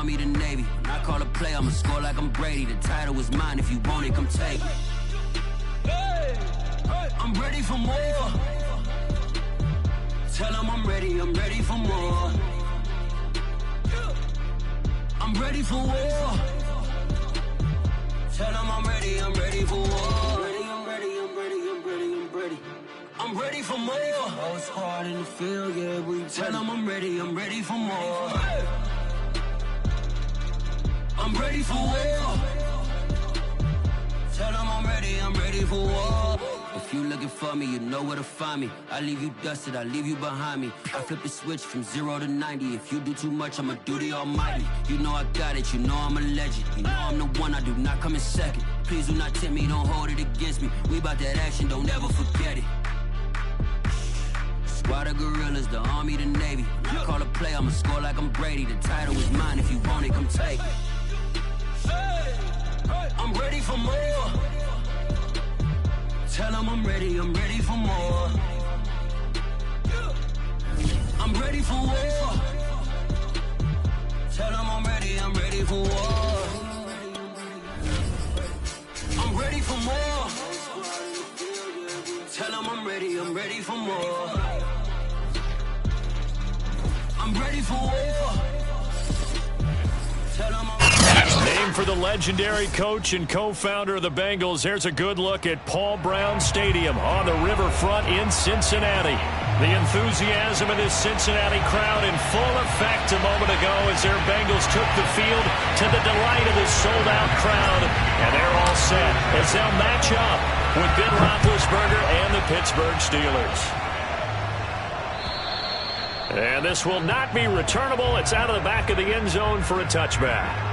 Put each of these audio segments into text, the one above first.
Army, the Navy. When I call a play, I'ma score like I'm Brady. The title is mine. If you want it, come take it. I'm ready for more. Tell them I'm ready for more. I'm ready for war. Tell them I'm ready for war. I'm ready for more. Oh, it's hard in the field, yeah, we tell them I'm ready for more. I'm ready for war. Tell them I'm ready for war. If you looking for me, you know where to find me. I leave you dusted, I leave you behind me. I flip the switch from 0 to 90. If you do too much, I'ma do the almighty. You know I got it, you know I'm a legend. You know I'm the one, I do not come in second. Please do not tempt me, don't hold it against me. We bout that action, don't ever forget it. Squad of gorillas, the Army, the Navy. When I call a play, I'ma score like I'm Brady. The title is mine, if you want it, come take it. I'm ready for more. Tell them I'm ready for more. I'm ready for war. Tell them I'm ready for war. I'm ready for more. Tell them I'm ready for more. I'm ready for war. Tell them I'm Named for the legendary coach and co-founder of the Bengals, here's a good look at Paul Brown Stadium on the riverfront in Cincinnati. The enthusiasm of this Cincinnati crowd in full effect a moment ago as their Bengals took the field to the delight of this sold-out crowd. And they're all set as they'll match up with Ben Roethlisberger and the Pittsburgh Steelers. And this will not be returnable. It's out of the back of the end zone for a touchback.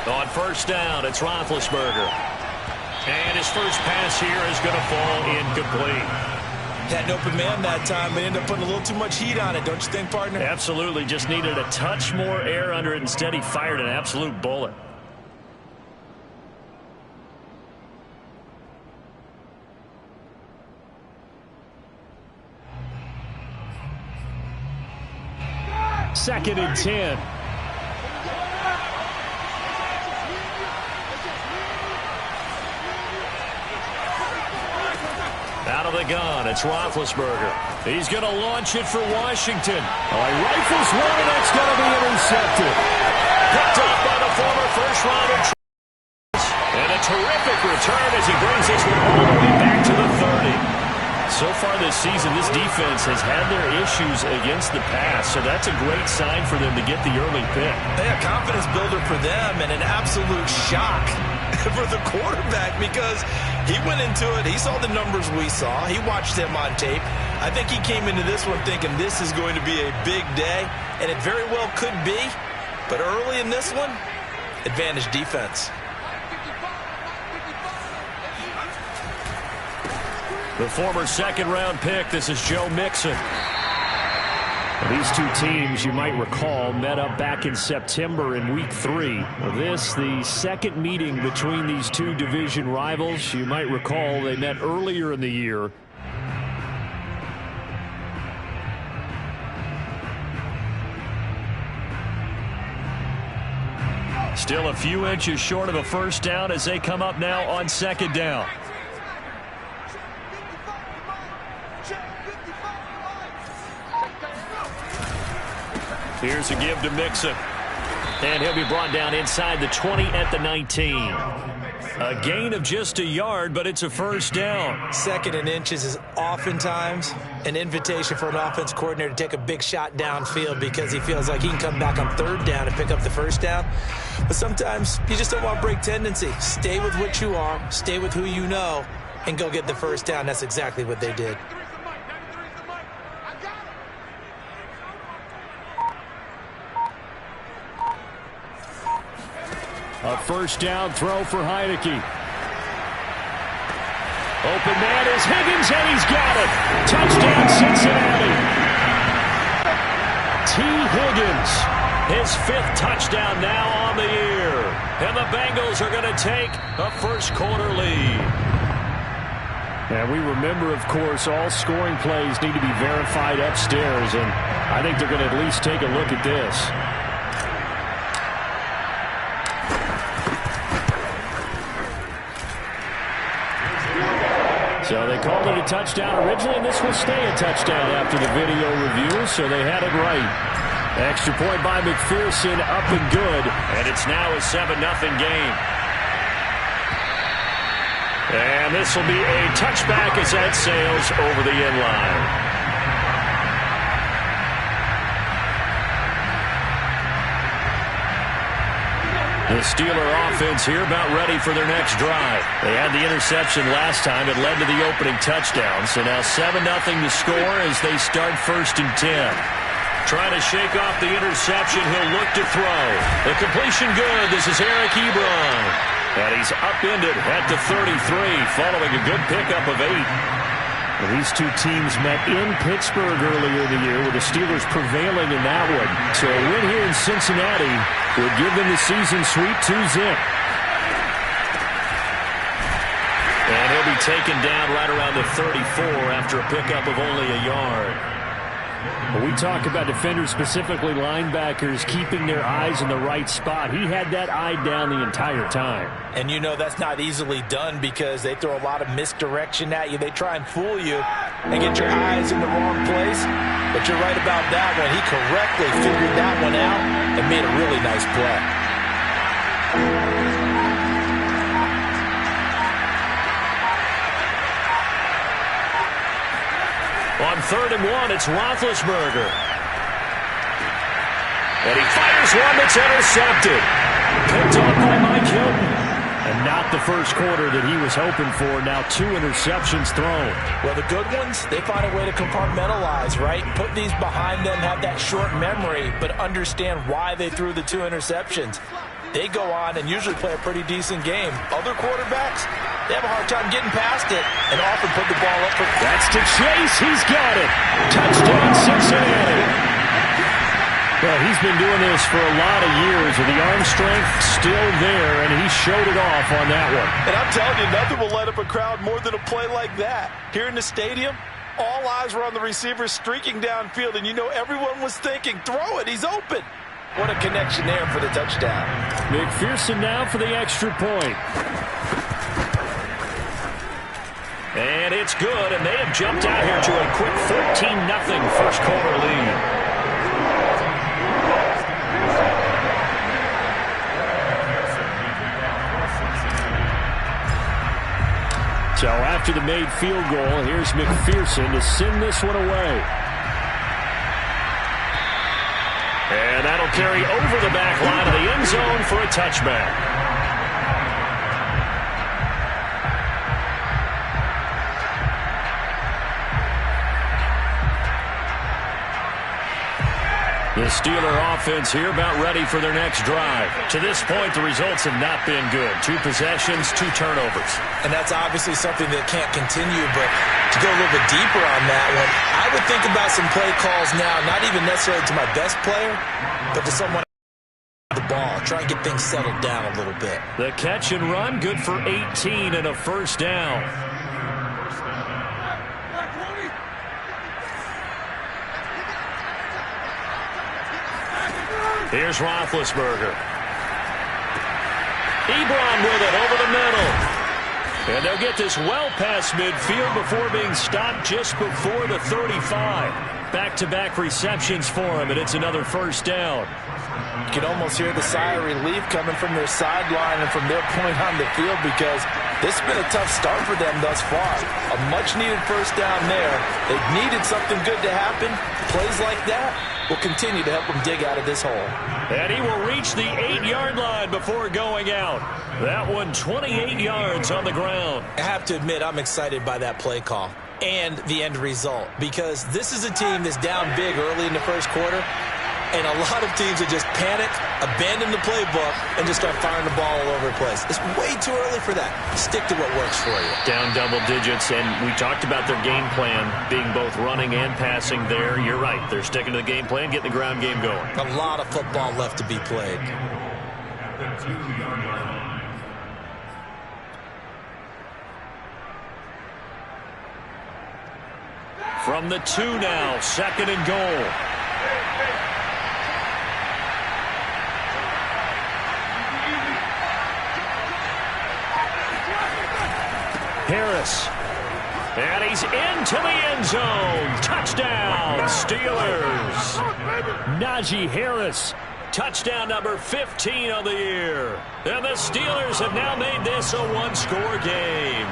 On first down, it's Roethlisberger. And his first pass here is going to fall incomplete. Had an open man that time, but ended up putting a little too much heat on it, don't you think, partner? Absolutely. Just needed a touch more air under it. Instead, he fired an absolute bullet. Second and 10. Out of the gun, it's Roethlisberger. He's going to launch it for Washington. Oh, he rifles one, and that's going to be intercepted. Picked up by the former first-rounder. And a terrific return as he brings this one all the way back to the 30. So far this season, this defense has had their issues against the pass, so that's a great sign for them to get the early pick. A confidence builder for them and an absolute shock for the quarterback because he went into it. He saw the numbers we saw. He watched them on tape. I think he came into this one thinking this is going to be a big day, and it very well could be. But early in this one, advantage defense. The former second-round pick, this is Joe Mixon. These two teams, you might recall, met up back in September in Week 3. This, the second meeting between these two division rivals. You might recall they met earlier in the year. Still a few inches short of a first down as they come up now on second down. Here's a give to Mixon. And he'll be brought down inside the 20 at the 19. A gain of just a yard, but it's a first down. Second and inches is oftentimes an invitation for an offense coordinator to take a big shot downfield because he feels like he can come back on third down and pick up the first down. But sometimes you just don't want break tendency. Stay with what you are, stay with who you know, and go get the first down. That's exactly what they did. A first down throw for Heineke. Open man is Higgins, and he's got it. Touchdown, Cincinnati. T. Higgins, his 5th touchdown now on the year. And the Bengals are going to take a first-quarter lead. And we remember, of course, all scoring plays need to be verified upstairs, and I think they're going to at least take a look at this. So they called it a touchdown originally, and this will stay a touchdown after the video review, so they had it right. Extra point by McPherson, up and good, and it's now a 7-0 game. And this will be a touchback as that sails over the end line. The Steeler offense here about ready for their next drive. They had the interception last time. It led to the opening touchdown. So now 7-0 to score as they start 1st and 10. Trying to shake off the interception. He'll look to throw. The completion good. This is Eric Ebron. And he's upended at the 33 following a good pickup of 8. Well, these two teams met in Pittsburgh earlier in the year with the Steelers prevailing in that one. So a win here in Cincinnati would give them the season sweep 2-zip. And he'll be taken down right around the 34 after a pickup of only a yard. When we talk about defenders, specifically linebackers, keeping their eyes in the right spot, he had that eye down the entire time. And you know that's not easily done because they throw a lot of misdirection at you. They try and fool you and get your eyes in the wrong place. But you're right about that one. He correctly figured that one out and made a really nice play. On 3rd and 1, it's Roethlisberger. And he fires one that's intercepted. Picked off by Mike Hilton. And not the first quarter that he was hoping for. Now 2 interceptions thrown. Well, the good ones, they find a way to compartmentalize, right? Put these behind them, have that short memory, but understand why they threw the 2 interceptions. They go on and usually play a pretty decent game. Other quarterbacks, they have a hard time getting past it and often put the ball up for... That's to Chase. He's got it. Touchdown, Cincinnati. Well, he's been doing this for a lot of years with the arm strength still there, and he showed it off on that one. And I'm telling you, nothing will light up a crowd more than a play like that. Here in the stadium, all eyes were on the receiver streaking downfield, and you know everyone was thinking, throw it, he's open. What a connection there for the touchdown. McPherson now for the extra point. And it's good, and they have jumped out here to a quick 14-0 first quarter lead. So after the made field goal, here's McPherson to send this one away. And that'll carry over the back line of the end zone for a touchback. The Steeler offense here about ready for their next drive. To this point, the results have not been good. 2 possessions, 2 turnovers. And that's obviously something that can't continue, but to go a little bit deeper on that one, I would think about some play calls now, not even necessarily to my best player, but to someone the ball. Try and get things settled down a little bit. The catch and run, good for 18 and a first down. Here's Roethlisberger. Ebron with it over the middle. And they'll get this well past midfield before being stopped just before the 35. Back-to-back receptions for him, and it's another first down. You can almost hear the sigh of relief coming from their sideline and from their point on the field because this has been a tough start for them thus far. A much-needed first down there. They've needed something good to happen. Plays like that will continue to help them dig out of this hole. And he will reach the 8-yard line before going out. That one 28 yards on the ground. I have to admit, I'm excited by that play call and the end result because this is a team that's down big early in the first quarter. And a lot of teams that just panic, abandon the playbook, and just start firing the ball all over the place. It's way too early for that. Stick to what works for you. Down double digits, and we talked about their game plan being both running and passing there. You're right. They're sticking to the game plan, getting the ground game going. A lot of football left to be played. the 2-yard line. From the 2 now, 2nd and goal. Harris. And he's into the end zone. Touchdown, Steelers. Najee Harris. Touchdown number 15 of the year. And the Steelers have now made this a one-score game.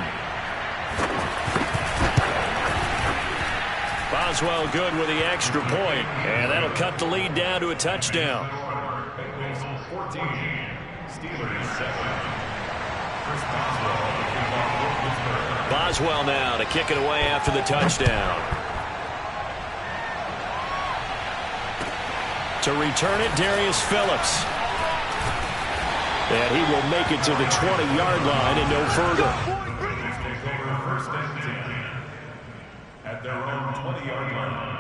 Boswell good with the extra point, and that'll cut the lead down to a touchdown. Bengals 14, Steelers 7. Chris Boswell now to kick it away after the touchdown. To return it, Darius Phillips. And he will make it to the 20-yard line and no further. Bengals take over 1st and 10 at their own 20-yard line.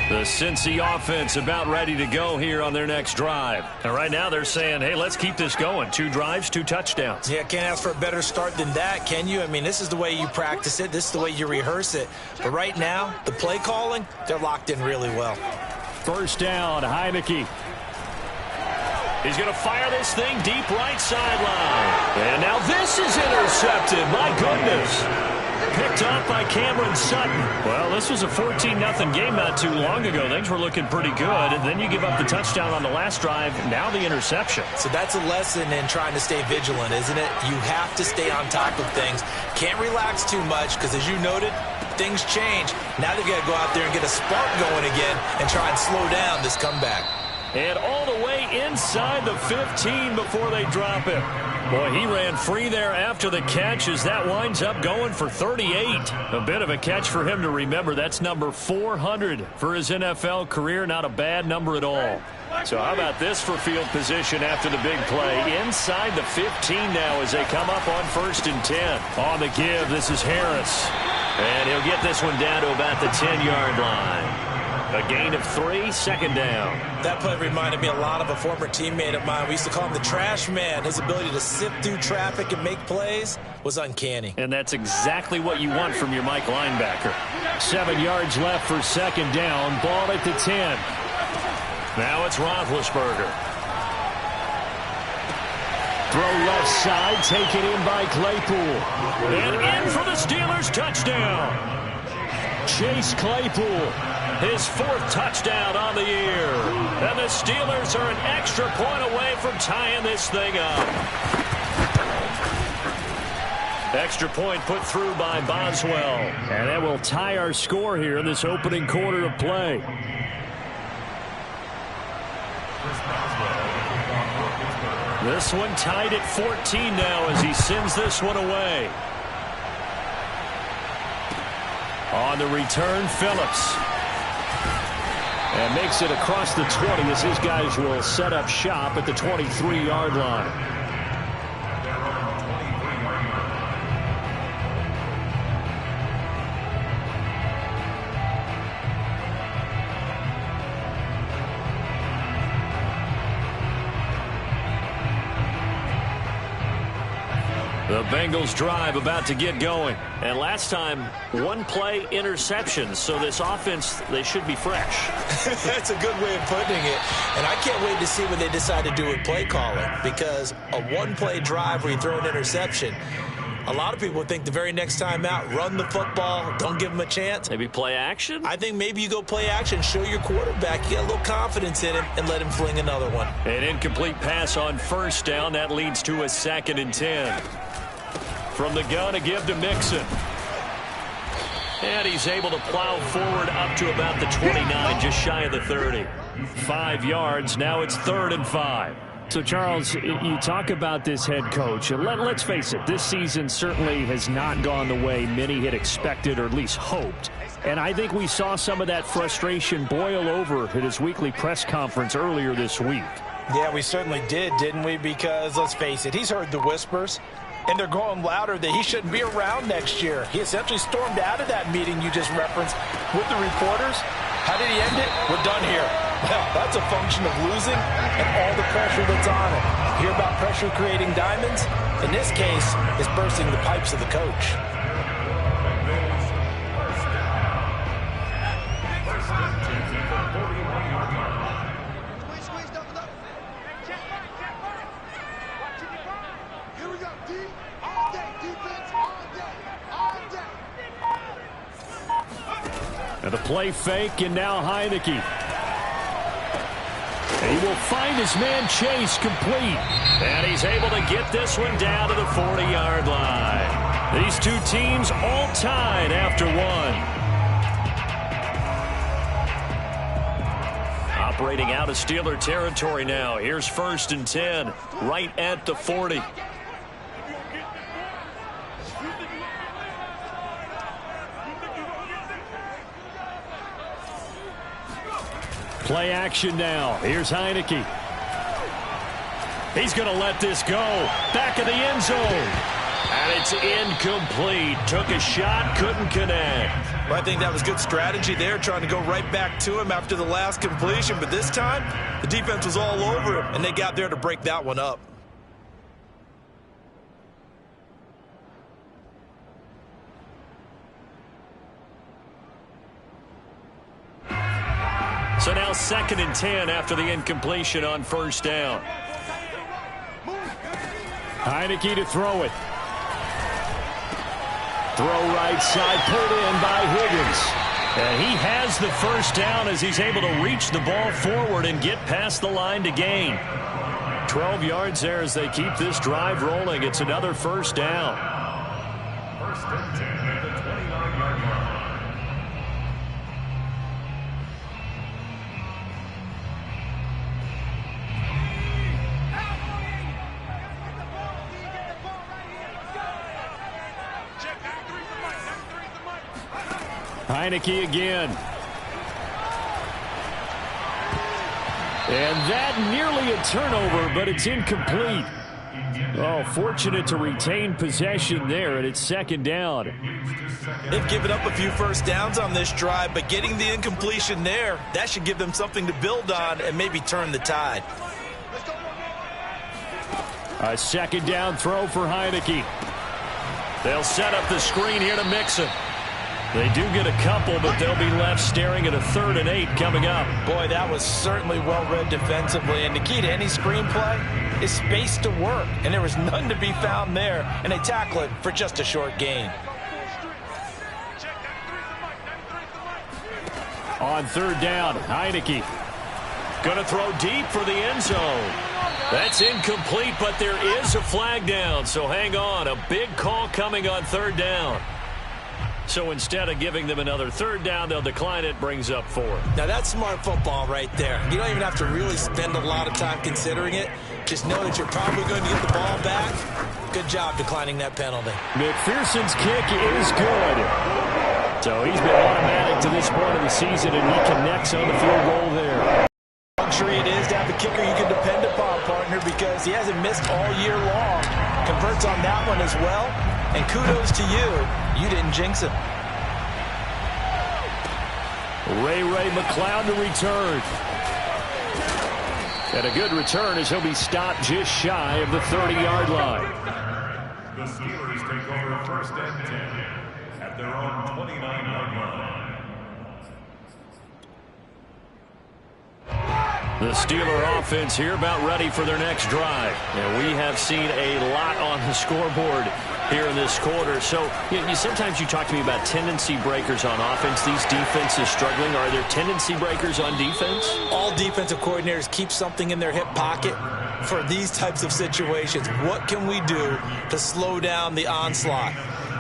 The Cincy offense about ready to go here on their next drive. And right now they're saying, hey, let's keep this going. 2 drives, 2 touchdowns. Yeah, can't ask for a better start than that, can you? I mean, this is the way you practice it. This is the way you rehearse it. But right now, the play calling, they're locked in really well. 1st down, Heineke. He's going to fire this thing deep right sideline. And now this is intercepted. My goodness. Picked off by Cameron Sutton. Well, this was a 14-0 game not too long ago. Things were looking pretty good, and then you give up the touchdown on the last drive. Now the interception. So that's a lesson in trying to stay vigilant, isn't it? You have to stay on top of things. Can't relax too much because, as you noted, things change. Now they've got to go out there and get a spark going again and try and slow down this comeback. And all the way inside the 15 before they drop it. Boy, he ran free there after the catch as that winds up going for 38. A bit of a catch for him to remember. That's number 400 for his NFL career. Not a bad number at all. So how about this for field position after the big play? Inside the 15 now as they come up on 1st and 10. On the give, this is Harris. And he'll get this one down to about the 10-yard line. A gain of 3, 2nd down. That play reminded me a lot of a former teammate of mine. We used to call him the trash man. His ability to sift through traffic and make plays was uncanny. And that's exactly what you want from your Mike linebacker. 7 yards left for 2nd down. Ball at the 10. Now it's Roethlisberger. Throw left side, taken in by Claypool. And in for the Steelers touchdown. Chase Claypool. His 4th touchdown on the year. And the Steelers are an extra point away from tying this thing up. Extra point put through by Boswell. And that will tie our score here in this opening quarter of play. This one tied at 14 now as he sends this one away. On the return, Phillips. And makes it across the 20 as his guys will set up shop at the 23-yard line. The Bengals drive about to get going. And last time, 1 play interception. So this offense, they should be fresh. That's a good way of putting it. And I can't wait to see what they decide to do with play calling. Because a 1-play drive where you throw an interception, a lot of people think the very next time out, run the football, don't give them a chance. Maybe play action? I think maybe you go play action, show your quarterback you got a little confidence in him, and let him fling another one. An incomplete pass on 1st down. That leads to a 2nd and 10. From the gun, a give to Mixon. And he's able to plow forward up to about the 29, just shy of the 30. 5 yards. Now it's 3rd and 5. So, Charles, you talk about this head coach. Let's face it, this season certainly has not gone the way many had expected or at least hoped. And I think we saw some of that frustration boil over at his weekly press conference earlier this week. Yeah, we certainly did, didn't we? Because, let's face it, he's heard the whispers. and they're going louder that he shouldn't be around next year. He essentially stormed out of that meeting you just referenced with the reporters. How did he end it? We're done here. Well, that's a function of losing and all the pressure that's on him. Hear about pressure creating diamonds? In this case, it's bursting the pipes of the coach. And the play fake, and now Heineke. And he will find his man Chase complete. And he's able to get this one down to the 40-yard line. These two teams all tied after one. Operating out of Steeler territory now. Here's 1st and 10, right at the 40. Play action now. Here's Heineke. He's going to let this go. Back of the end zone. And it's incomplete. Took a shot, couldn't connect. Well, I think that was good strategy there, trying to go right back to him after the last completion. But this time, the defense was all over him, and they got there to break that one up. So now 2nd and 10 after the incompletion on 1st down. Heineke to throw it. Throw right side, pulled in by Higgins. And he has the 1st down as he's able to reach the ball forward and get past the line to gain. 12 yards there as they keep this drive rolling. It's another 1st down. 1st and 10 at the 29-yard line. Heineke again. And that nearly a turnover, but it's incomplete. Oh, fortunate to retain possession there, and it's 2nd down. They've given up a few 1st downs on this drive, but getting the incompletion there, that should give them something to build on and maybe turn the tide. A 2nd down throw for Heineke. They'll set up the screen here to Mixon. They do get a couple, but they'll be left staring at a 3rd and 8 coming up. Boy, that was certainly well-read defensively. And the key to any screenplay is space to work. And there was none to be found there. And they tackle it for just a short gain. On 3rd down, Heineke. Going to throw deep for the end zone. That's incomplete, but there is a flag down. So hang on. A big call coming on 3rd down. So instead of giving them another 3rd down, they'll decline it, brings up 4. Now that's smart football right there. You don't even have to really spend a lot of time considering it. Just know that you're probably going to get the ball back. Good job declining that penalty. McPherson's kick is good. So he's been automatic to this point of the season, and he connects on the field goal there. Luxury it is to have a kicker you can depend upon, partner, because he hasn't missed all year long. Converts on that one as well. And kudos to you. You didn't jinx him. Ray McLeod to return. And a good return as he'll be stopped just shy of the 30-yard line. The Steelers take over 1st and 10 at their own 29-yard line. The Steeler offense here about ready for their next drive. And we have seen a lot on the scoreboard here in this quarter. So sometimes you talk to me about tendency breakers on offense. These defenses struggling. Are there tendency breakers on defense? All defensive coordinators keep something in their hip pocket for these types of situations. What can we do to slow down the onslaught?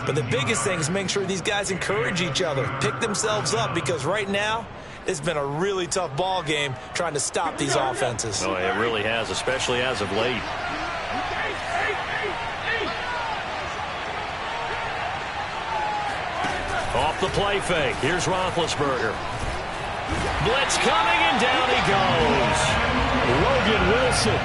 But the biggest thing is make sure these guys encourage each other, pick themselves up, because right now it's been a really tough ball game trying to stop these offenses. Oh, it really has, especially as of late. Off the play fake. Here's Roethlisberger. Blitz coming, and down he goes. Logan Wilson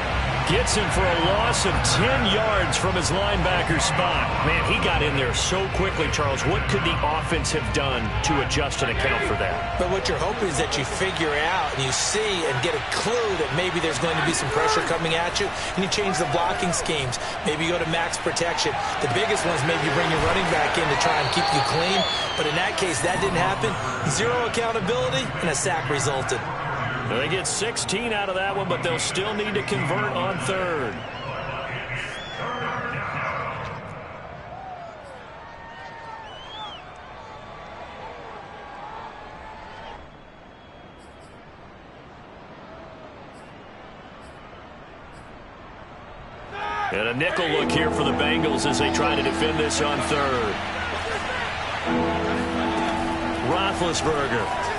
Gets him for a loss of 10 yards from his linebacker spot. Man, he got in there so quickly, Charles. What could the offense have done to adjust and account for that? But what you're hoping is that you figure out and you see and get a clue that maybe there's going to be some pressure coming at you, and you change the blocking schemes. Maybe you go to max protection. The biggest one is maybe you bring your running back in to try and keep you clean. But in that case, that didn't happen. Zero accountability, and a sack resulted. They get 16 out of that one, but they'll still need to convert on third. And a nickel look here for the Bengals as they try to defend this on third. Roethlisberger.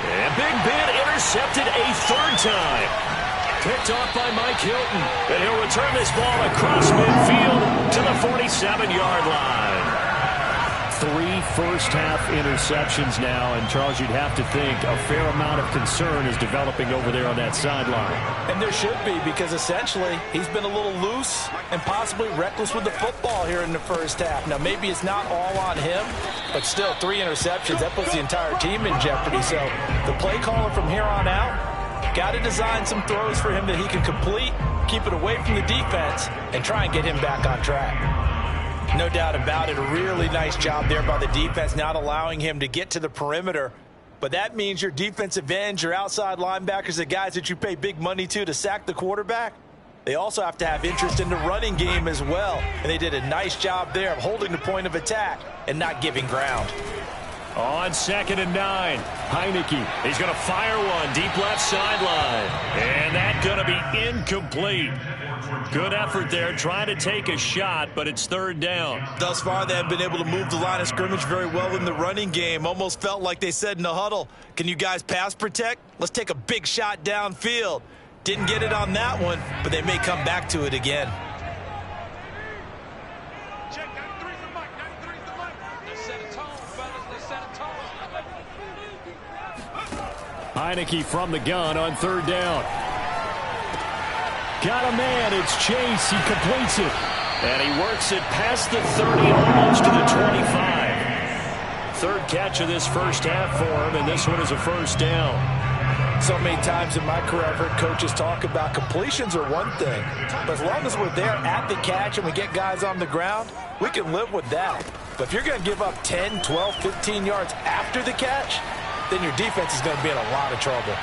And Big Ben intercepted a third time. Picked off by Mike Hilton. And he'll return this ball across midfield to the 47-yard line. 3 first-half interceptions now. And, Charles, you'd have to think a fair amount of concern is developing over there on that sideline. And there should be, because essentially he's been a little loose and possibly reckless with the football here in the first half. Now, maybe it's not all on him, but still 3 interceptions. That puts the entire team in jeopardy. So the play caller from here on out got to design some throws for him that he can complete, keep it away from the defense, and try and get him back on track. No doubt about it. A really nice job there by the defense, not allowing him to get to the perimeter. But that means your defensive ends, your outside linebackers, the guys that you pay big money to sack the quarterback, they also have to have interest in the running game as well. And they did a nice job there of holding the point of attack and not giving ground. On 2nd and 9, Heineke. He's going to fire one deep left sideline. And that's going to be incomplete. Good effort there, trying to take a shot, but it's third down. Thus far, they have been able to move the line of scrimmage very well in the running game. Almost felt like they said in the huddle, can you guys pass protect? Let's take a big shot downfield. Didn't get it on that one, but they may come back to it again. Heineke from the gun on third down. Got a man. It's Chase. He completes it. And he works it past the 30, almost to the 25. Third catch of this first half for him, and this one is a first down. So many times in my career, I've heard coaches talk about completions are one thing. But as long as we're there at the catch and we get guys on the ground, we can live with that. But if you're going to give up 10, 12, 15 yards after the catch, then your defense is going to be in a lot of trouble.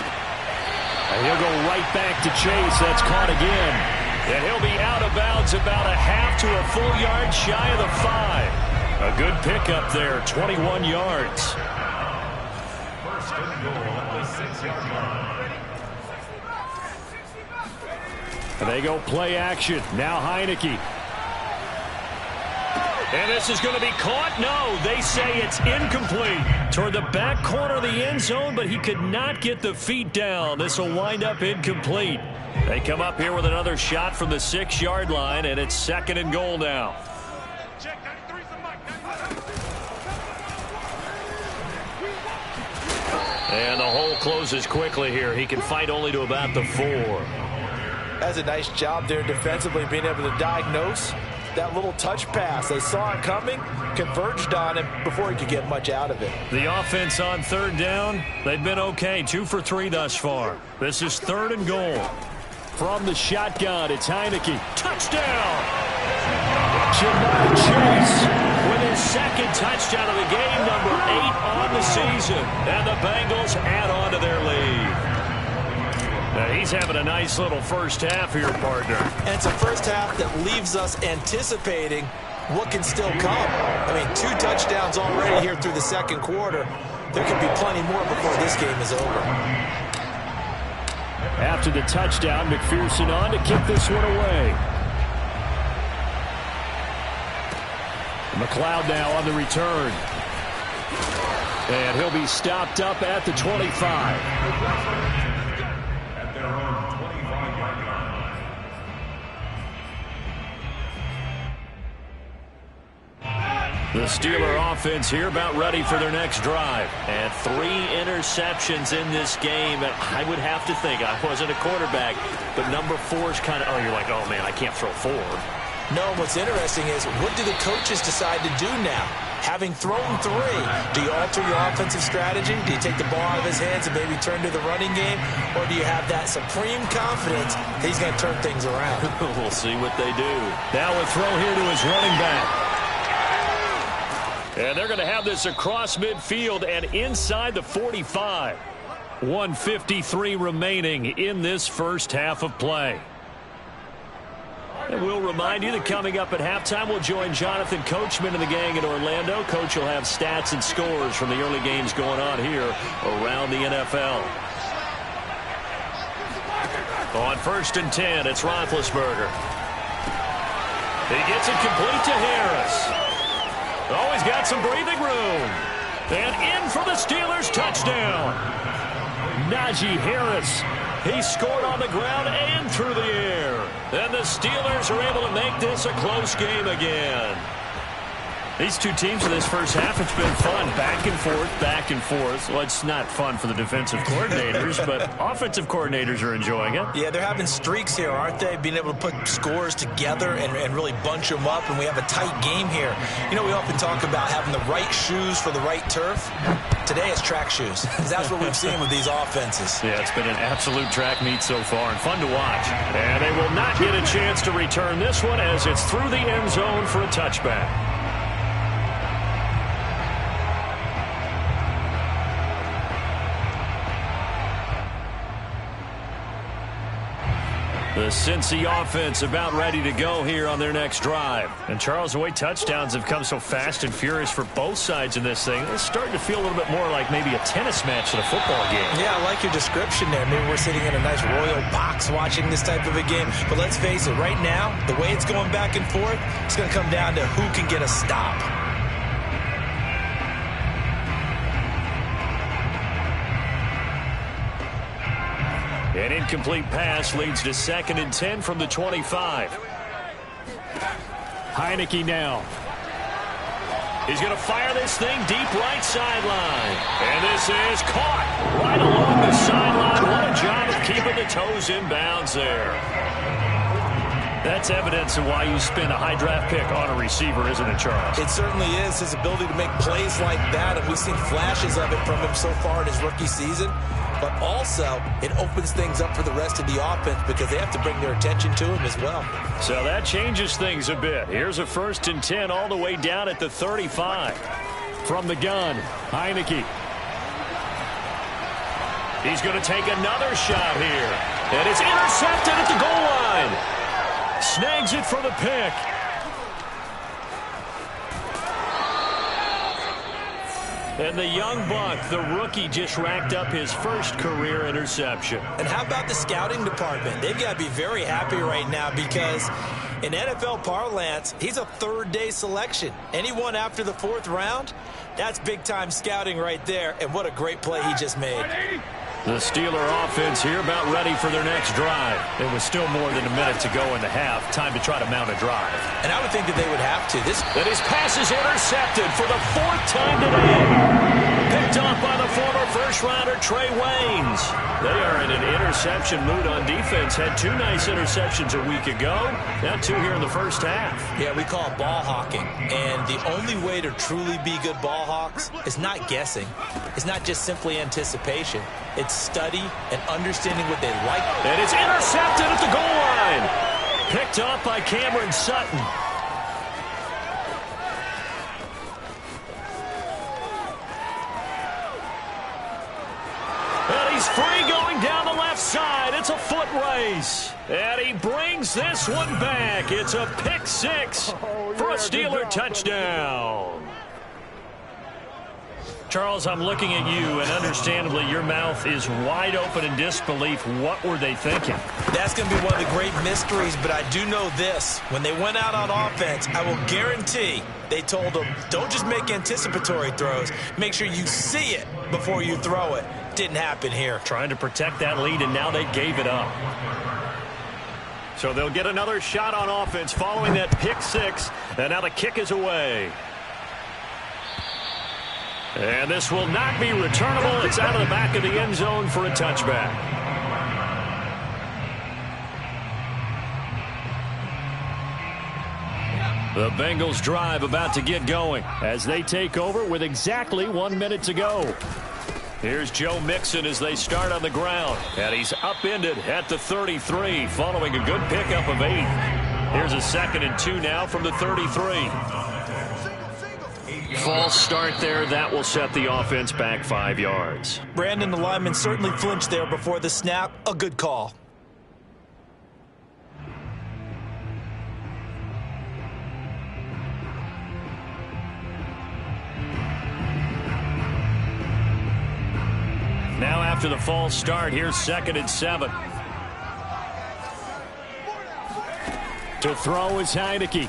And he'll go right back to Chase. That's caught again. And he'll be out of bounds about a half to a full yard shy of the 5. A good pickup there, 21 yards. First and goal at the 6-yard line. And they go play action. Now Heineke. And this is going to be caught. No, they say it's incomplete. Toward the back corner of the end zone, but he could not get the feet down. This will wind up incomplete. They come up here with another shot from the 6-yard line, and it's 2nd and goal now. And the hole closes quickly here. He can fight only to about the 4. That's a nice job there defensively, being able to diagnose that little touch pass. They saw it coming, converged on him before he could get much out of it. The offense on third down, they've been okay. 2 for 3 thus far. This is 3rd and goal. From the shotgun, it's Heineke. Touchdown! Jamar Chase with his 2nd touchdown of the game, number 8 on the season. And the Bengals add on to their lead. Now he's having a nice little first half here, partner. And it's a first half that leaves us anticipating what can still come. I mean, 2 touchdowns already here through the 2nd quarter. There could be plenty more before this game is over. After the touchdown, McPherson on to kick this one away. McLeod now on the return. And he'll be stopped up at the 25. At their own 25-yard line. The Steeler offense here about ready for their next drive. And 3 interceptions in this game. I would have to think, I wasn't a quarterback, but number 4 is kind of, you're like, oh, man, I can't throw 4. No, what's interesting is what do the coaches decide to do now? Having thrown 3, do you alter your offensive strategy? Do you take the ball out of his hands and maybe turn to the running game? Or do you have that supreme confidence that he's going to turn things around? We'll see what they do. Now a throw here to his running back. And they're going to have this across midfield and inside the 45. 1:53 remaining in this first half of play. And we'll remind you that coming up at halftime, we'll join Jonathan Coachman and the gang in Orlando. Coach will have stats and scores from the early games going on here around the NFL. On 1st and 10, it's Roethlisberger. He gets it complete to Harris. Oh, he's got some breathing room. And in for the Steelers touchdown. Najee Harris. He scored on the ground and through the air. And the Steelers are able to make this a close game again. These two teams in this first half, it's been fun. Back and forth, back and forth. Well, it's not fun for the defensive coordinators, but offensive coordinators are enjoying it. Yeah, they're having streaks here, aren't they? Being able to put scores together and really bunch them up, and we have a tight game here. You know, we often talk about having the right shoes for the right turf. Today it's track shoes. That's what we've seen with these offenses. Yeah, it's been an absolute track meet so far and fun to watch. And they will not get a chance to return this one as it's through the end zone for a touchback. The Cincy offense about ready to go here on their next drive. And Charles, the way touchdowns have come so fast and furious for both sides in this thing, it's starting to feel a little bit more like maybe a tennis match than a football game. Yeah, I like your description there. Maybe we're sitting in a nice royal box watching this type of a game. But let's face it, right now, the way it's going back and forth, it's going to come down to who can get a stop. An incomplete pass leads to 2nd and 10 from the 25. Heineke now. He's going to fire this thing deep right sideline. And this is caught right along the sideline. What a job of keeping the toes in bounds there. That's evidence of why you spend a high draft pick on a receiver, isn't it, Charles? It certainly is. His ability to make plays like that, and we've seen flashes of it from him so far in his rookie season. But also, it opens things up for the rest of the offense because they have to bring their attention to him as well. So that changes things a bit. Here's a 1st and 10 all the way down at the 35. From the gun, Heineke. He's going to take another shot here. And it's intercepted at the goal line. Snags it for the pick. And the young buck, the rookie, just racked up his first career interception. And how about the scouting department? They've got to be very happy right now because in NFL parlance, he's a 3rd-day selection. Anyone after the 4th round, that's big-time scouting right there. And what a great play he just made. The Steeler offense here about ready for their next drive. It was still more than a minute to go in the half. Time to try to mount a drive. And I would think that they would have to. And his pass is intercepted for the 4th time today. Picked off by the former first-rounder Trey Waynes. They are in an interception mood on defense. Had 2 nice interceptions a week ago. Now 2 here in the first half. Yeah, we call it ball hawking. And the only way to truly be good ball hawks is not guessing. It's not just simply anticipation. It's study and understanding what they like. And it's intercepted at the goal line. Picked off by Cameron Sutton. And he's free going down the left side. It's a foot race. And he brings this one back. It's a pick 6 for a Steeler touchdown. Charles, I'm looking at you, and understandably, your mouth is wide open in disbelief. What were they thinking? That's going to be one of the great mysteries, but I do know this. When they went out on offense, I will guarantee they told them, don't just make anticipatory throws. Make sure you see it before you throw it. Didn't happen here. Trying to protect that lead, and now they gave it up. So they'll get another shot on offense following that pick 6, and now the kick is away. And this will not be returnable. It's out of the back of the end zone for a touchback. The Bengals drive about to get going as they take over with exactly 1 minute to go. Here's Joe Mixon as they start on the ground. And he's upended at the 33 following a good pickup of 8. Here's a 2nd and 2 now from the 33. False start there. That will set the offense back 5 yards. Brandon, the lineman certainly flinched there before the snap. A good call. Now after the false start, here's 2nd and 7. To throw is Heineke.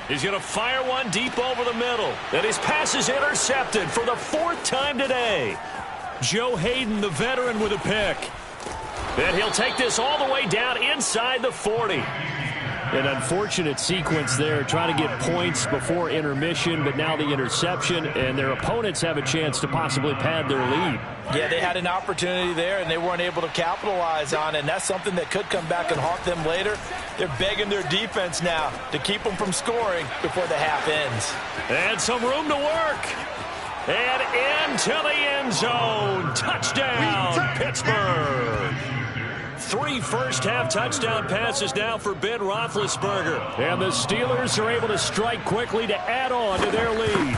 He's going to fire one deep over the middle. And his pass is intercepted for the 4th time today. Joe Hayden, the veteran, with a pick. And he'll take this all the way down inside the 40. An unfortunate sequence there, trying to get points before intermission, but now the interception, and their opponents have a chance to possibly pad their lead. Yeah, they had an opportunity there, and they weren't able to capitalize on it, and that's something that could come back and haunt them later. They're begging their defense now to keep them from scoring before the half ends. And some room to work. And into the end zone. Touchdown, Pittsburgh. 3 first-half touchdown passes now for Ben Roethlisberger. And the Steelers are able to strike quickly to add on to their lead.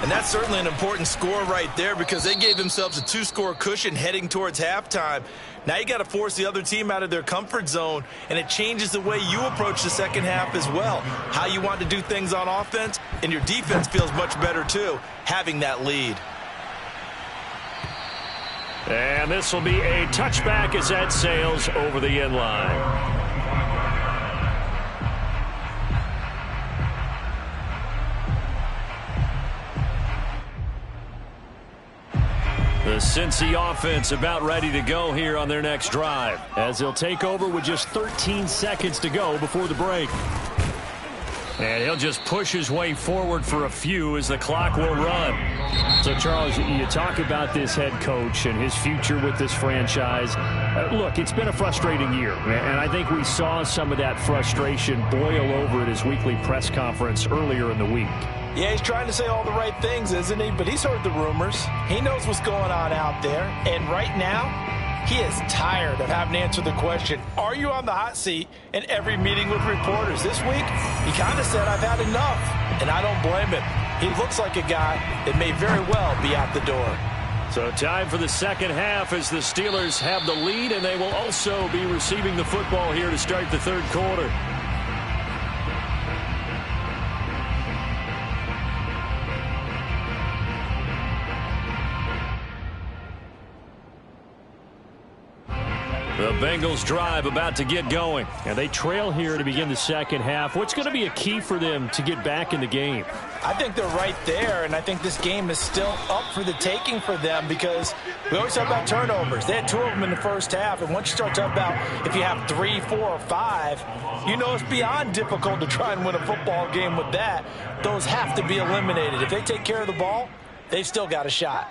And that's certainly an important score right there because they gave themselves a 2-score cushion heading towards halftime. Now you got to force the other team out of their comfort zone, and it changes the way you approach the second half as well. How you want to do things on offense, and your defense feels much better too, having that lead. And this will be a touchback as that sails over the end line. The Cincy offense about ready to go here on their next drive as they'll take over with just 13 seconds to go before the break. And he'll just push his way forward for a few as the clock will run. So, Charles, you talk about this head coach and his future with this franchise. Look, it's been a frustrating year, and I think we saw some of that frustration boil over at his weekly press conference earlier in the week. Yeah, he's trying to say all the right things, isn't he? But he's heard the rumors. He knows what's going on out there. And right now, he is tired of having to answer the question, are you on the hot seat in every meeting with reporters? This week, he kind of said, I've had enough. And I don't blame him. He looks like a guy that may very well be out the door. So time for the second half as the Steelers have the lead, and they will also be receiving the football here to start the third quarter. The Bengals drive about to get going, and they trail here to begin the second half. What's going to be a key for them to get back in the game? I think they're right there, and I think this game is still up for the taking for them because we always talk about turnovers. They had 2 of them in the first half, and once you start talking about if you have 3, 4, or 5, you know it's beyond difficult to try and win a football game with that. Those have to be eliminated. If they take care of the ball, they've still got a shot.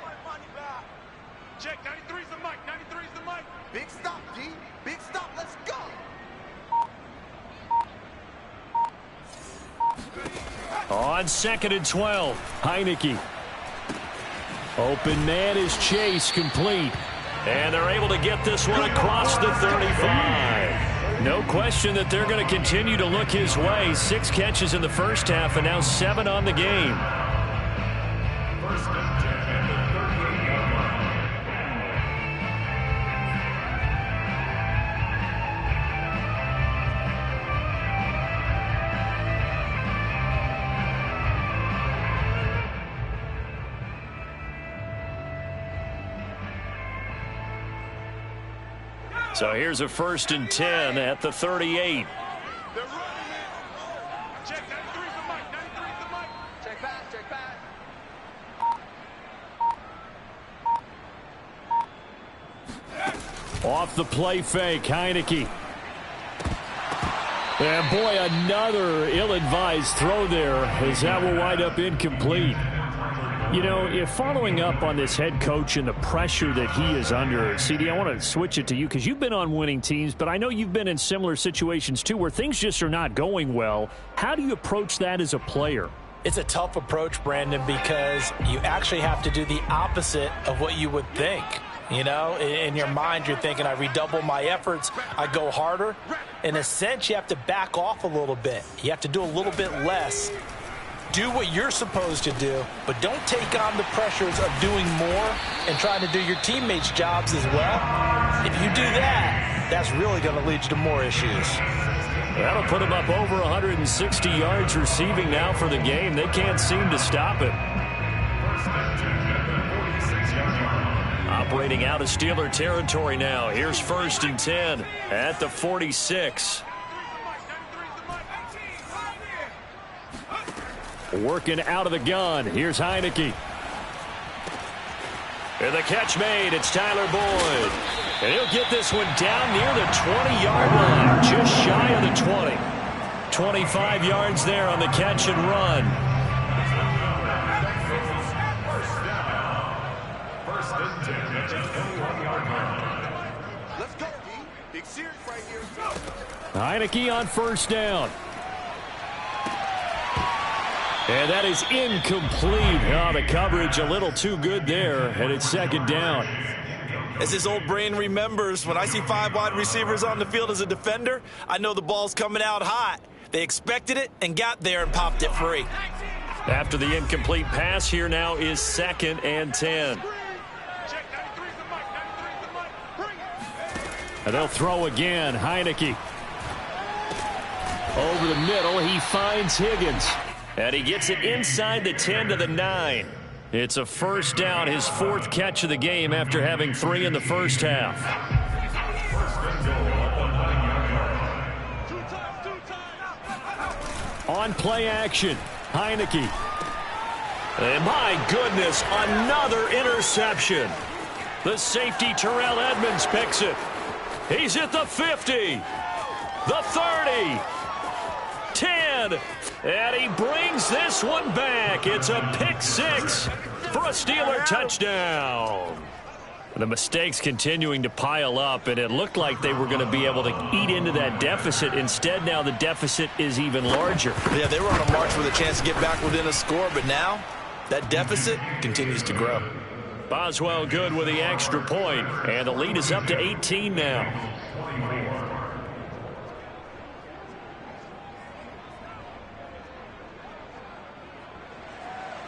Check, 93's the mic, 93's the mic. Big stop, G. Big stop, let's go. On 2nd and 12, Heineke. Open man is Chase, complete. And they're able to get this one across the 35. No question that they're going to continue to look his way. 6 catches in the first half and now 7 on the game. First and 10 at the 38-yard line. So here's a 1st and 10 at the 38. They're running it. Check, 93's the mic, 93's the mic. Check back, check back. Off the play fake, Heineke. And boy, another ill-advised throw there, as that will wind up incomplete. You know, if following up on this head coach and the pressure that he is under, CD, I want to switch it to you because you've been on winning teams, but I know you've been in similar situations too where things just are not going well. How do you approach that as a player? It's a tough approach, Brandon, because you actually have to do the opposite of what you would think. You know, in your mind, you're thinking, I redouble my efforts, I go harder. In a sense, you have to back off a little bit. You have to do a little bit less. Do what you're supposed to do, but don't take on the pressures of doing more and trying to do your teammates' jobs as well. If you do that, that's really going to lead you to more issues. That'll put him up over 160 yards receiving now for the game. They can't seem to stop it. Operating out of Steeler territory now. Here's 1st and 10 at the 46. Working out of the gun. Here's Heineke. And the catch made. It's Tyler Boyd. And he'll get this one down near the 20-yard line. Just shy of the 20. 25 yards there on the catch and run. Let's go, D. Big series right here. Heineke on 1st down. And that is incomplete. Oh, the coverage a little too good there, and it's 2nd down. As his old brain remembers, when I see 5 wide receivers on the field as a defender, I know the ball's coming out hot. They expected it and got there and popped it free. After the incomplete pass, here now is 2nd and 10. And they'll throw again. Heineke. Over the middle, he finds Higgins. And he gets it inside the 10 to the 9. It's a 1st down, his 4th catch of the game after having 3 in the first half. On play action, Heineke. And my goodness, another interception. The safety Terrell Edmonds picks it. He's at the 50, the 30, 10, and he brings this one back. It's a pick 6 for a Steeler touchdown. The mistakes continuing to pile up, and it looked like they were going to be able to eat into that deficit. Instead, now the deficit is even larger. Yeah, they were on a march with a chance to get back within a score, but now that deficit continues to grow. Boswell good with the extra point, and the lead is up to 18 now.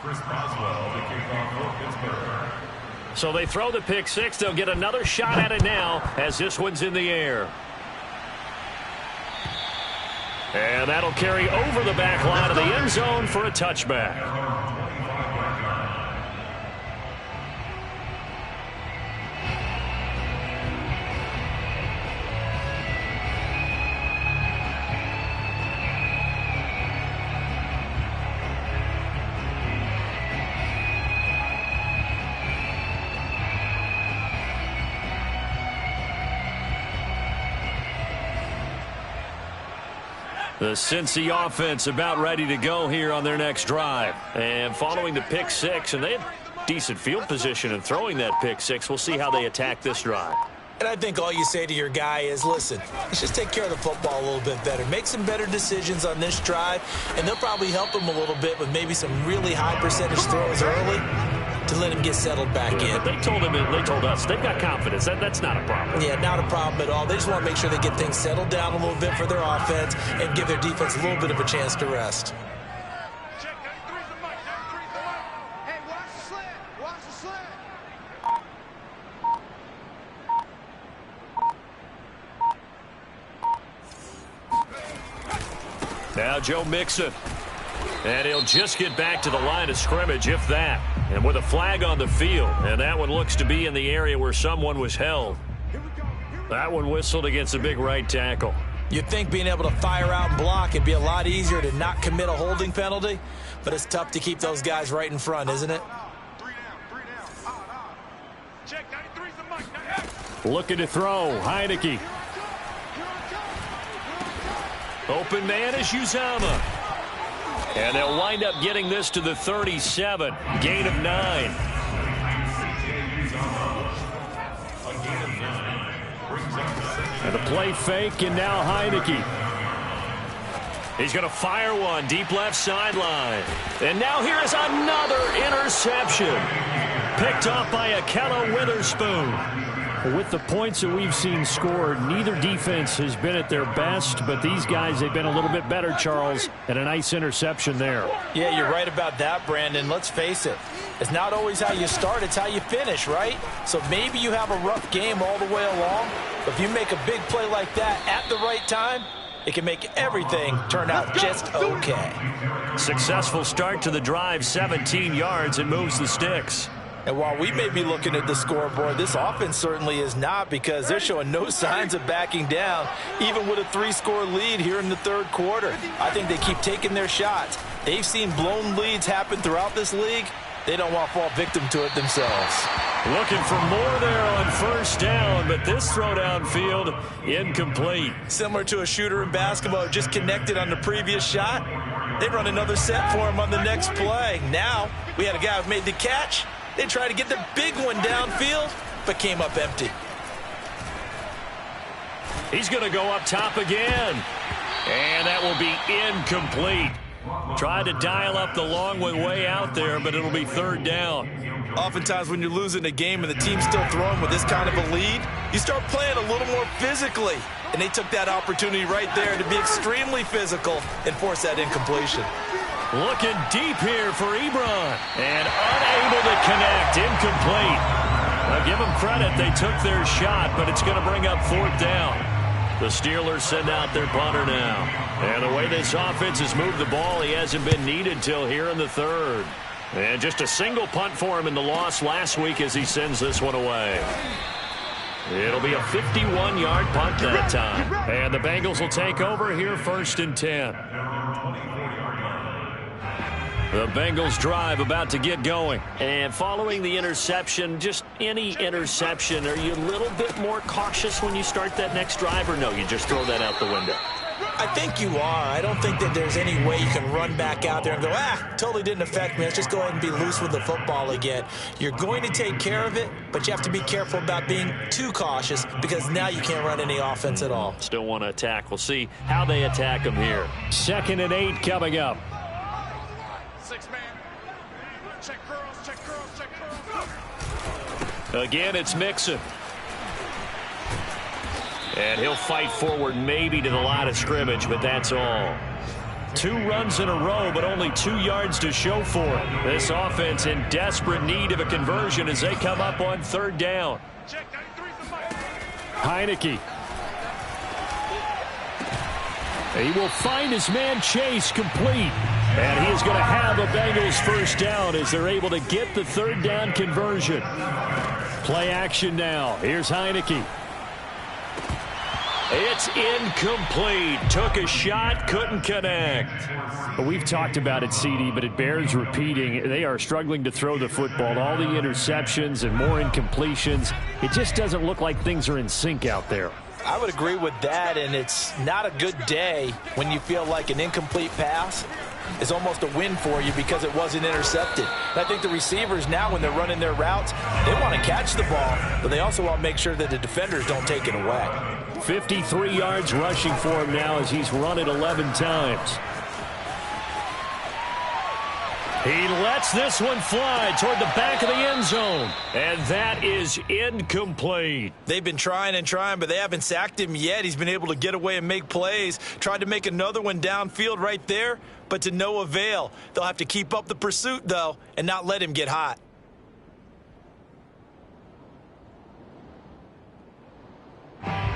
Chris Boswell, the kickoff for Pittsburgh. So they throw the pick 6. They'll get another shot at it now as this one's in the air. And that'll carry over the back line of the end zone for a touchback. The Cincy offense about ready to go here on their next drive. And following the pick 6, and they had decent field position in throwing that pick 6. We'll see how they attack this drive. And I think all you say to your guy is, listen, let's just take care of the football a little bit better. Make some better decisions on this drive, and they'll probably help him a little bit with maybe some really high percentage throws early to let him get settled back in. They told him, they told us, they've got confidence. That's not a problem. Yeah, not a problem at all. They just want to make sure they get things settled down a little bit for their offense and give their defense a little bit of a chance to rest. Hey, watch the slant. Watch the slant. Now Joe Mixon. And he'll just get back to the line of scrimmage, if that. And with a flag on the field. And that one looks to be in the area where someone was held. That one whistled against the big right tackle. You'd think being able to fire out and block it'd be a lot easier to not commit a holding penalty. But it's tough to keep those guys right in front, isn't it? Looking to throw. Heineke. Open man is Uzama. And they'll wind up getting this to the 37. Gain of 9. And a play fake, and now Heineke. He's going to fire one deep left sideline. And now here is another interception. Picked off by Akella Witherspoon. With the points that we've seen scored, neither defense has been at their best, but these guys, they've been a little bit better, Charles, and a nice interception there. Yeah, you're right about that, Brandon. Let's face it. It's not always how you start, it's how you finish, right? So maybe you have a rough game all the way along, but if you make a big play like that at the right time, it can make everything turn out just okay. Successful start to the drive, 17 yards, and moves the sticks. And while we may be looking at the scoreboard, this offense certainly is not, because they're showing no signs of backing down, even with a 3-score lead here in the third quarter. I think they keep taking their shots. They've seen blown leads happen throughout this league. They don't want to fall victim to it themselves. Looking for more there on first down, but this throw downfield incomplete. Similar to a shooter in basketball, just connected on the previous shot. They run another set for him on the next play. Now we had a guy who made the catch. They tried to get the big one downfield, but came up empty. He's going to go up top again. And that will be incomplete. Tried to dial up the long one way out there, but it'll be third down. Oftentimes when you're losing a game and the team's still throwing with this kind of a lead, you start playing a little more physically. And they took that opportunity right there to be extremely physical and force that incompletion. Looking deep here for Ebron. And unable to connect. Incomplete. Now give them credit. They took their shot, but it's going to bring up fourth down. The Steelers send out their punter now. And the way this offense has moved the ball, he hasn't been needed till here in the third. And just a single punt for him in the loss last week as he sends this one away. It'll be a 51-yard punt that time. And the Bengals will take over here first and 10. The Bengals drive about to get going. And following the interception, just any interception, are you a little bit more cautious when you start that next drive, or no, you just throw that out the window? I think you are. I don't think that there's any way you can run back out there and go, totally didn't affect me. Let's just go ahead and be loose with the football again. You're going to take care of it, but you have to be careful about being too cautious, because now you can't run any offense at all. Still want to attack. We'll see how they attack them here. 2nd and 8 coming up. 6-man. Check curls, check curls, check curls. Again, it's Mixon. And he'll fight forward maybe to the line of scrimmage, but that's all. 2 runs in a row, but only 2 yards to show for it. This offense in desperate need of a conversion as they come up on third down. Heineke. He will find his man Chase complete. And he is going to have a Bengals first down as they're able to get the third down conversion. Play action now. Here's Heineke. It's incomplete. Took a shot, couldn't connect. We've talked about it, CD, but it bears repeating. They are struggling to throw the football. All the interceptions and more incompletions. It just doesn't look like things are in sync out there. I would agree with that, and it's not a good day when you feel like an incomplete pass is almost a win for you because it wasn't intercepted. And I think the receivers now, when they're running their routes, they want to catch the ball, but they also want to make sure that the defenders don't take it away. 53 yards rushing for him now as he's run it 11 times. He lets this one fly toward the back of the end zone. And that is incomplete. They've been trying and trying, but they haven't sacked him yet. He's been able to get away and make plays. Tried to make another one downfield right there, but to no avail. They'll have to keep up the pursuit, though, and not let him get hot.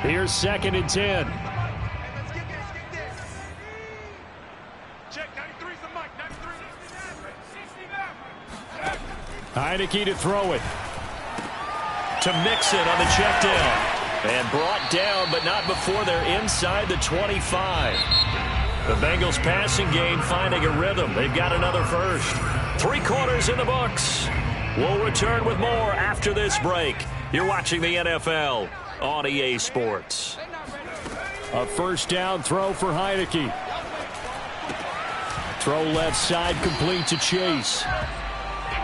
Here's 2nd and 10. Heineke to throw it. To Mixon on the check down. And brought down, but not before they're inside the 25. The Bengals passing game finding a rhythm. They've got another first. 3 quarters in the books. We'll return with more after this break. You're watching the NFL on EA Sports. A first down throw for Heineke. Throw left side, complete to Chase.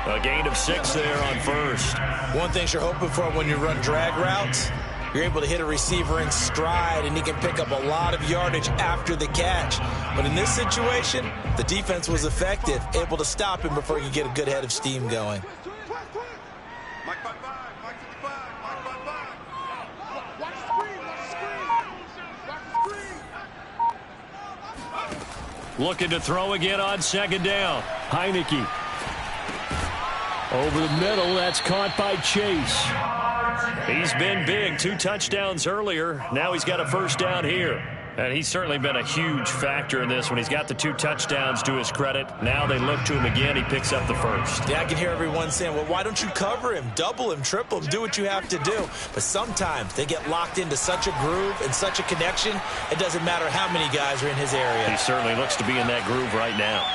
A gain of 6 there on first. One thing you're hoping for when you run drag routes, you're able to hit a receiver in stride, and he can pick up a lot of yardage after the catch. But in this situation, the defense was effective, able to stop him before he could get a good head of steam going. Looking to throw again on second down. Heineke. Over the middle, that's caught by Chase. He's been big, 2 touchdowns earlier. Now he's got a first down here. And he's certainly been a huge factor in this when he's got the 2 touchdowns to his credit. Now they look to him again. He picks up the first. Yeah, I can hear everyone saying, well, why don't you cover him, double him, triple him, do what you have to do. But sometimes they get locked into such a groove and such a connection, it doesn't matter how many guys are in his area. He certainly looks to be in that groove right now.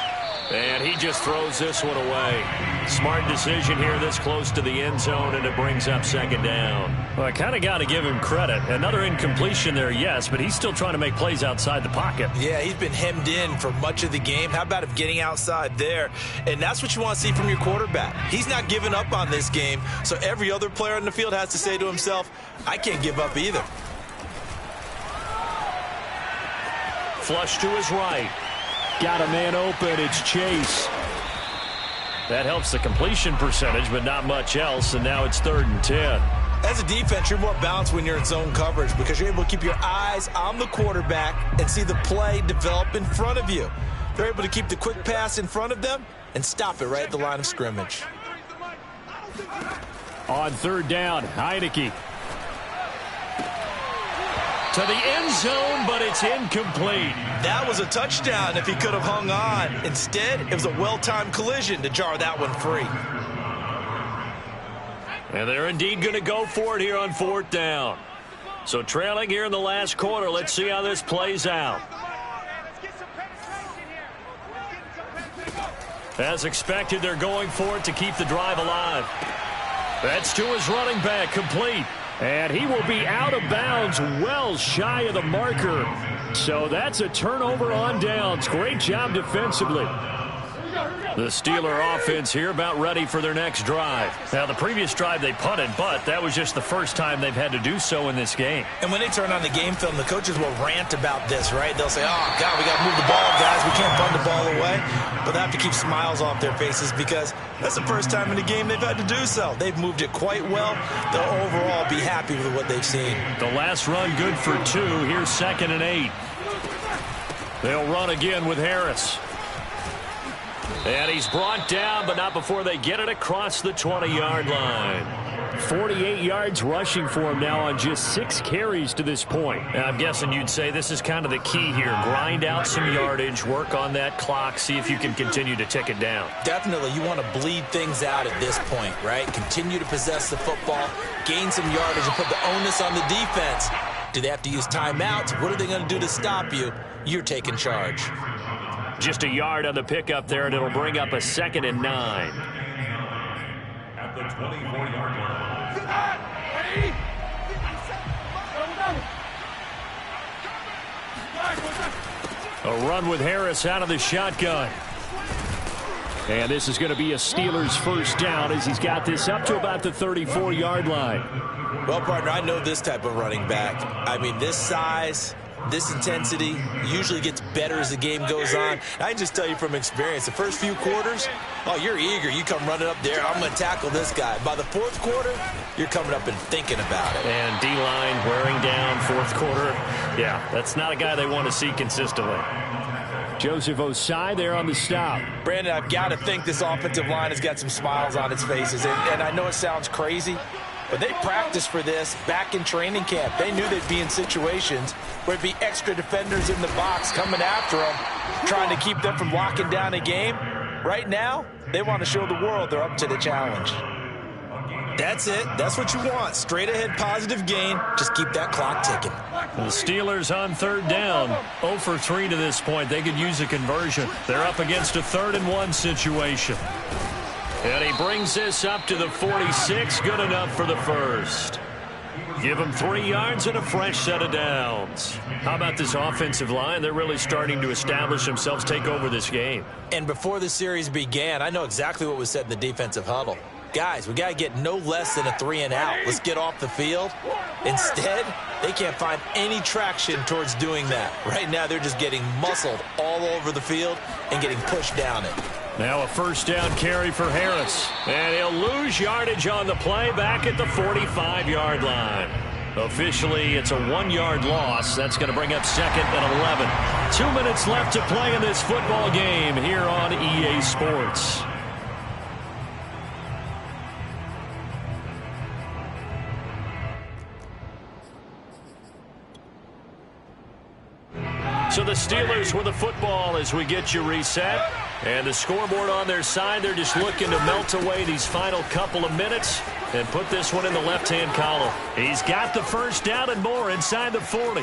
And he just throws this one away. Smart decision here this close to the end zone, and it brings up second down. Well, I kind of got to give him credit. Another incompletion there, yes, but he's still trying to make plays outside the pocket. Yeah, he's been hemmed in for much of the game. How about him getting outside there? And that's what you want to see from your quarterback. He's not giving up on this game, so every other player on the field has to say to himself, I can't give up either. Flush to his right. Got a man open. It's Chase. That helps the completion percentage, but not much else, and now it's 3rd and 10. As a defense, you're more balanced when you're in zone coverage because you're able to keep your eyes on the quarterback and see the play develop in front of you. They're able to keep the quick pass in front of them and stop it right at the line of scrimmage. On 3rd down, Heineke. To the end zone, but it's incomplete. That was a touchdown if he could have hung on. Instead, it was a well-timed collision to jar that one free. And they're indeed going to go for it here on 4th down. So trailing here in the last quarter. Let's see how this plays out. As expected, they're going for it to keep the drive alive. That's to his running back, complete. And he will be out of bounds, well shy of the marker. So that's a turnover on downs. Great job defensively. The Steeler offense here about ready for their next drive. Now, the previous drive they punted, but that was just the first time they've had to do so in this game. And when they turn on the game film, the coaches will rant about this, right? They'll say, oh, God, we got to move the ball, guys. We can't punt the ball away. But they have to keep smiles off their faces because that's the first time in the game they've had to do so. They've moved it quite well. They'll overall be happy with what they've seen. The last run good for 2. Here's 2nd and 8. They'll run again with Harris. And he's brought down, but not before they get it across the 20-yard line. 48 yards rushing for him now on just 6 carries to this point. And I'm guessing you'd say this is kind of the key here. Grind out some yardage, work on that clock, see if you can continue to tick it down. Definitely, you want to bleed things out at this point, right? Continue to possess the football, gain some yardage, and put the onus on the defense. Do they have to use timeouts? What are they going to do to stop you? You're taking charge. Just a yard on the pickup there, and it'll bring up a 2nd and 9. At the 24-yard line. A run with Harris out of the shotgun. And this is going to be a Steelers first down as he's got this up to about the 34-yard line. Well, partner, I know this type of running back. I mean, this size, this intensity usually gets better as the game goes on. I can just tell you from experience, the first few quarters, oh, you're eager. You come running up there, I'm going to tackle this guy. By the 4th quarter, you're coming up and thinking about it. And D-line wearing down 4th quarter. Yeah, that's not a guy they want to see consistently. Joseph Osai there on the stop. Brandon, I've got to think this offensive line has got some smiles on its faces. And I know it sounds crazy, but they practiced for this back in training camp. They knew they'd be in situations where it'd be extra defenders in the box coming after them, trying to keep them from locking down a game. Right now, they want to show the world they're up to the challenge. That's it. That's what you want. Straight ahead positive gain. Just keep that clock ticking. The Steelers on 3rd down. 0 for 3 to this point. They could use a conversion. They're up against a 3rd and 1 situation. And he brings this up to the 46. Good enough for the first. Give them 3 yards and a fresh set of downs. How about this offensive line? They're really starting to establish themselves, take over this game. And before the series began, I know exactly what was said in the defensive huddle. Guys, we got to get no less than a 3-and-out. Let's get off the field. Instead, they can't find any traction towards doing that. Right now, they're just getting muscled all over the field and getting pushed down it. Now a first down carry for Harris. And he'll lose yardage on the play back at the 45-yard line. Officially, it's a 1-yard loss. That's going to bring up 2nd and 11. 2 minutes left to play in this football game here on EA Sports. So the Steelers with the football as we get you reset. And the scoreboard on their side, they're just looking to melt away these final couple of minutes and put this one in the left-hand column. He's got the first down and more inside the 40.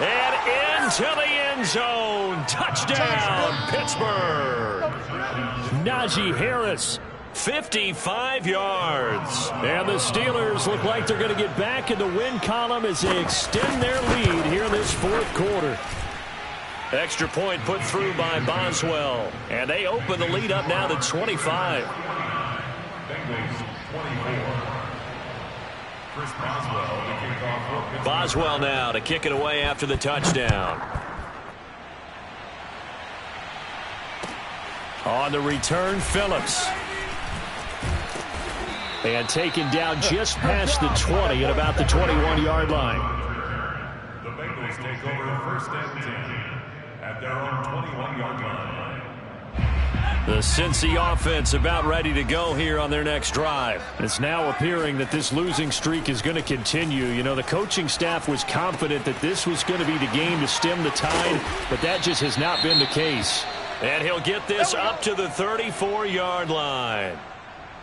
And into the end zone. Touchdown, Pittsburgh. Najee Harris. 55 yards. And the Steelers look like they're going to get back in the win column as they extend their lead here in this 4th quarter. Extra point put through by Boswell. And they open the lead up now to 25. Boswell now to kick it away after the touchdown. On the return, Phillips. And taken down just past the 20 at about the 21-yard line. The Bengals take over 1st and 10 at their own 21-yard line. The Cincy offense about ready to go here on their next drive. It's now appearing that this losing streak is going to continue. You know, the coaching staff was confident that this was going to be the game to stem the tide, but that just has not been the case. And he'll get this up to the 34-yard line.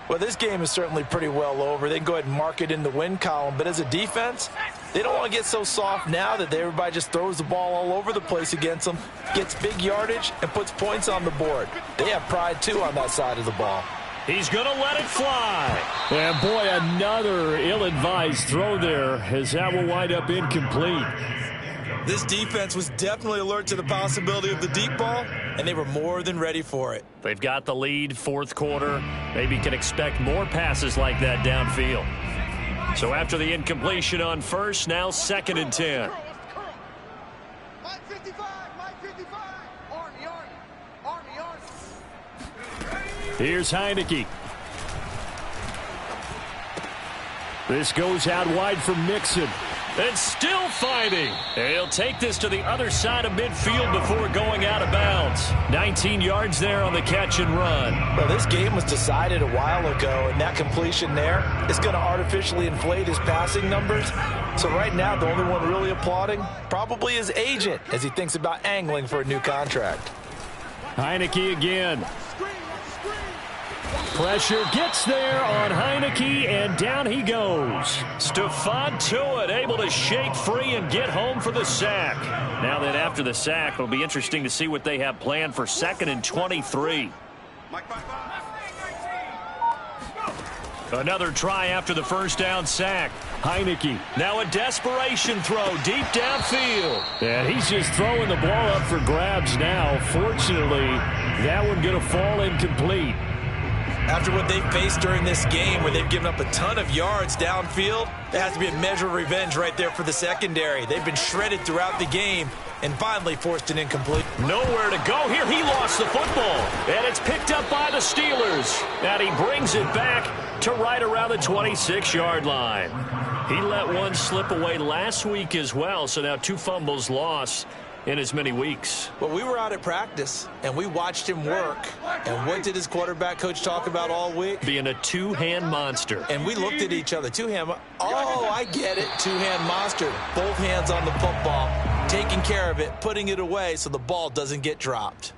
Well, this game is certainly pretty well over. They can go ahead and mark it in the win column. But as a defense, they don't want to get so soft now that everybody just throws the ball all over the place against them, gets big yardage, and puts points on the board. They have pride, too, on that side of the ball. He's going to let it fly. And, boy, another ill-advised throw there as that will wind up incomplete. This defense was definitely alert to the possibility of the deep ball, and they were more than ready for it. They've got the lead, 4th quarter. Maybe can expect more passes like that downfield. So after the incompletion on first, now 2nd and 10. Mike 55, Mike 55. Army. Here's Heineke. This goes out wide for Mixon. And still fighting. And he'll take this to the other side of midfield before going out of bounds. 19 yards there on the catch and run. Well, this game was decided a while ago, and that completion there is going to artificially inflate his passing numbers. So right now, the only one really applauding probably his agent as he thinks about angling for a new contract. Heineke again. Pressure gets there on Heineke, and down he goes. Stephon Tuitt able to shake free and get home for the sack. Now then, after the sack, it'll be interesting to see what they have planned for 2nd and 23. Another try after the first down sack. Heineke, now a desperation throw deep downfield. And he's just throwing the ball up for grabs now. Fortunately, that one going to fall incomplete. After what they've faced during this game where they've given up a ton of yards downfield, there has to be a measure of revenge right there for the secondary. They've been shredded throughout the game and finally forced an incomplete. Nowhere to go here. He lost the football. And it's picked up by the Steelers. And he brings it back to right around the 26-yard line. He let one slip away last week as well, so now 2 fumbles lost in as many weeks. Well, we were out at practice, and we watched him work. And what did his quarterback coach talk about all week? Being a 2-hand monster. And we looked at each other. 2-hand. Oh, I get it. 2-hand monster. Both hands on the football, taking care of it, putting it away so the ball doesn't get dropped.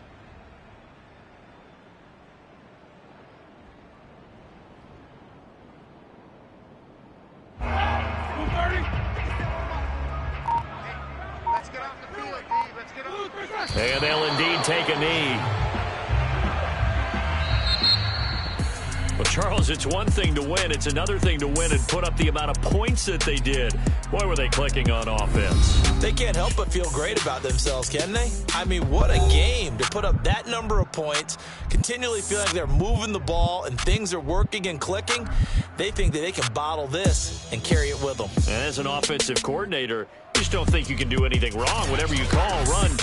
And they'll indeed take a knee. A Charles, it's one thing to win. It's another thing to win and put up the amount of points that they did. Boy, were they clicking on offense. They can't help but feel great about themselves, can they? I mean, what a game to put up that number of points, continually feeling like they're moving the ball and things are working and clicking. They think that they can bottle this and carry it with them. And as an offensive coordinator, you just don't think you can do anything wrong. Whatever you call, run,